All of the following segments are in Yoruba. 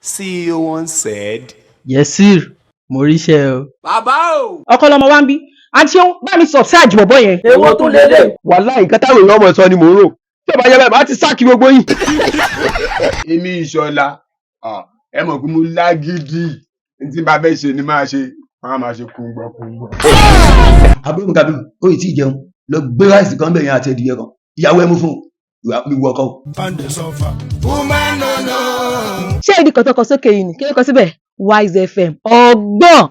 CEO once said. Yes, sir. Mo ríṣẹ́ o. Bàbá o. Ọkọ lọmọ wa ń bí. Àǹtí ó bá mi subscribe bọ̀bọ̀ yẹn. Èwo tó lélẹ̀? Wàláhì nǹkan táwọn èèyàn ọmọ sọ ni mò ń rò. Tí ó bá yẹ bẹ́ẹ̀ bá ti sáàkì gbogbo yìí. Èmi Ìṣọ̀lá, ẹ mọ̀ pé mo lágídí. Tí bá fẹ́ ṣe ni máa ṣe, máa ṣe kúngbọ̀kúngbọ̀. Àbúrò mi kàbí, ó yìí tí ì jẹun. Lọ gbé ráìsì kan bẹ̀yẹn àti ẹ̀dìyẹ kan. Ìyàwó ẹ mú fún mi wọ ọkọ. Ṣé Ẹnikan tó kọ sókè yìí ni? Kí ló kọ síbẹ̀? Wise FM. Ọgbọ́n.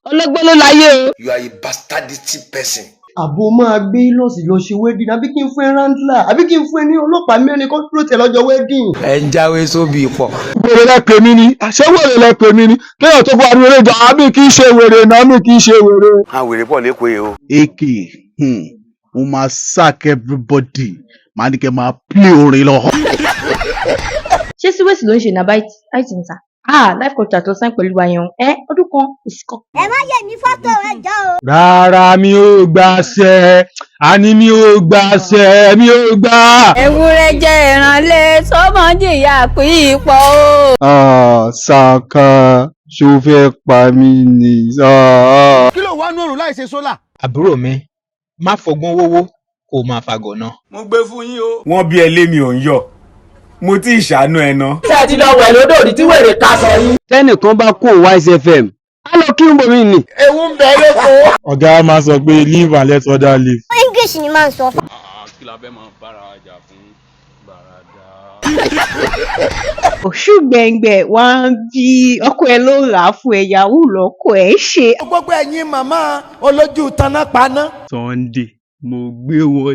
Ọlọ́gbọ́n ló láyé o. You are a bastardistic person. Àbò máa gbé lọ́sì lọ ṣe wedding àbí kí n fún ẹ rántìlà àbí kí n fún ẹ ní ọlọ́pàá mẹ́rin kan dúró tẹ lọ́jọ́ wedding. Ẹ ń jáwé sóbì pọ̀. Wèrè lẹ pè mí ni. Àṣẹ wèrè lẹ pè mí ni. Kéèyàn tó fún wa ní eré ìjà, àmì kì í ṣe wèrè náà, àmì kì í ṣe wèrè. A wèrè pọ̀ lẹ́kọ̀ọ́ yìí o. AK, mo máa sack everybody. Màá ní kẹ́ máa play orin lọ. Ṣé síwèsì ló ń ṣe nàbá àìtì níta? Life contract lọ sáìn pẹ̀lú àyàn. Ọdún kan oṣù kan. Ẹ má yẹ ní fọ́tò rẹ jọ o. Rárá mi ò gbàṣẹ, àní mi ò gbàṣẹ, mi ò gbà. Ewúrẹ́ jẹ́ ìrànlẹ́ sọ́mọ́dé ìyá pípọ̀ o. Sàkà ṣó fẹ́ pa mí ni. Kí ló wá nú òrùn láì ṣe sólà? Àbúrò mi, má fọgbọ́n wówó kó máa fagọ̀ náà. Mo gbé fún yín o. Wọ́n bí ẹ lé mi ò ń yọ̀. Mo ti ṣàánú ẹ ná. Ṣé ẹ ti lọ wẹ̀ lódò ní tí wèrè ká sọ yín? Tẹ́nìkan bá kó Wise FM, á lọ kí n bomi nì. Ewu ń bẹ lóko. Ọ̀gá máa sọ pé live and let others live. English ni máa ń sọ. Kí la fẹ́ máa bára wa jà fún gbàràdà. Òṣù gbẹ̀ngbẹ̀ wá ń bí ọkọ ẹ ló rà á fún ẹ̀yàwó lọ́kọ ẹ̀ ṣe. Gbogbo ẹ̀yin màmá olójú tanápaná. Sunday, mo gbé wọn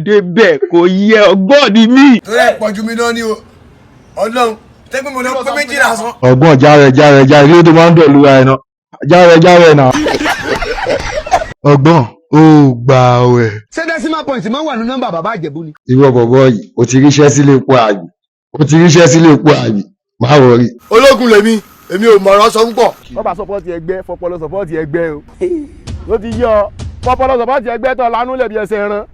débẹ̀, kò yẹ ọgbọ́n ni mí. Torí ẹ̀ pọ̀jù mi náà ni o. Ọlọ́run, tẹ́gbẹ́ mo lọ pé méjì lásán. Ọgbọ́n járe ilé tó máa ń dọ̀lú wa ẹ̀ náà. Járe náà. Ọgbọ́n ó gbà wẹ̀. Ṣé decimal point máa ń wà ní nọ́mbà bàbá Ìjẹ̀bú ni? Ìwọ bọ̀bọ̀ yìí, o ti ríṣẹ́ sílé epo àbí. Má wọrí. Ológun lèmi, èmi ò mọ̀ràn sọ púpọ̀. Bọ́bá sọpọ́ọ̀tì ẹgbẹ́, fọpọlọ sọpọ́ọ̀tì ẹgbẹ́ o. Ló ti yọ fọpọlọ sọpọ́ọ̀tì ẹgbẹ́ tó lánú lẹ̀bi ẹsẹ̀ ẹran.